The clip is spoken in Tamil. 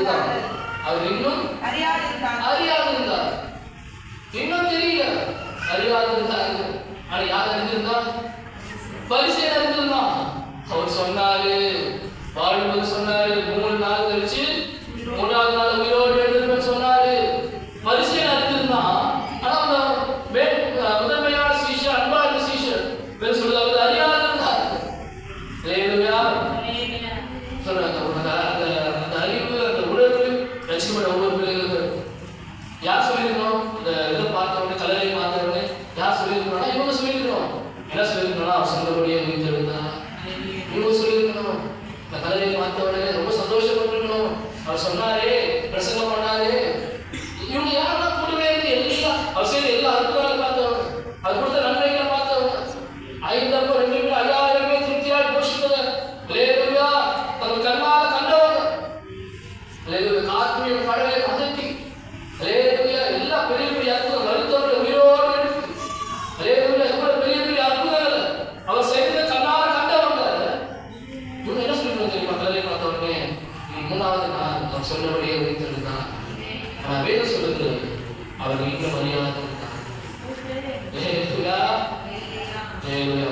அவர் இன்னும் அறியாதிருந்தார். இன்னும் தெரியல, அறியாதிருந்தார். ஆனா யார் அறிந்திருந்தா? பரிசேயர் அறிந்திருந்தான். அவர் சொன்னாரு, வாழ்வது சொன்னாரு, 3 நாள் கழிச்சு 3ஆவது நாள் உயிரோடு எழுந்திருப்பேன்னு சொன்னாரு. பரிசேயர் அறிந்திருந்தான். ஆனா அந்த முதன்மையான சீஷர், அன்பான சீஷர் பேர் சொல்லுது, அவர் அறியாதிருந்தார். ஹல்லேலூயா சொல்றாங்க. அந்த அறிவு, அந்த உணர்வு ரட்சிக்கப்பட்ட ஒவ்வொரு பிள்ளைகளுக்கும் யார் சொல்லியிருக்கணும்? இந்த இதை பார்த்தவொடனே, கல்லறை பார்த்தவொடனே யார் சொல்லியிருக்கணும்னா இவங்க சொல்லியிருக்கணும். என்ன சொல்லியிருக்கணும்னா அவர் சொன்னபடியே உயிர்த்தெழுந்தா. இவங்க சொல்லியிருக்கணும். இந்த கல்லறையை பார்த்த உடனே ரொம்ப சந்தோஷப்பட்டிருக்கணும். அவர் சொன்னாரே, பிரசங்கம் பண்ணாரே. இவங்க யாரெல்லாம் கூடவே இருந்து எல்லாம் அவர் செய்த எல்லா அற்புதங்களை பார்த்தவங்க, அது கொடுத்த நன்மைகளை பார்த்தவங்க. 5 அப்போ 2 பேர் 5000 பேர் திருப்தியாய் போஷித்தது. ஹல்லேலூயா தங்கள் கண்ணால் கண்டவங்க. ஹல்லேலூயா காற்று கடலை அதட்டி. ஹல்லேலூயா எல்லா பெரிய பெரிய அற்புதம், மருத்துவர்கள் உயிரோடு எழுப்பி. ஹல்லேலூயா எவ்வளவு பெரிய பெரிய அற்புதங்கள் அவர் செய்த கண்ணால் கண்டவங்க. இவங்க என்ன சொல்லிருக்கோம் தெரியுமா? கல்லறை பார்த்தவொடனே 3ஆவது நாள் அவர் சொன்னபடியே உயிர்த்தெழுந்தார். ஆனால் வேதம் சொல்லுது அவர் இன்னும் அறியாதிருந்தார். ஹல்லேலூயா ஹல்லேலூயா.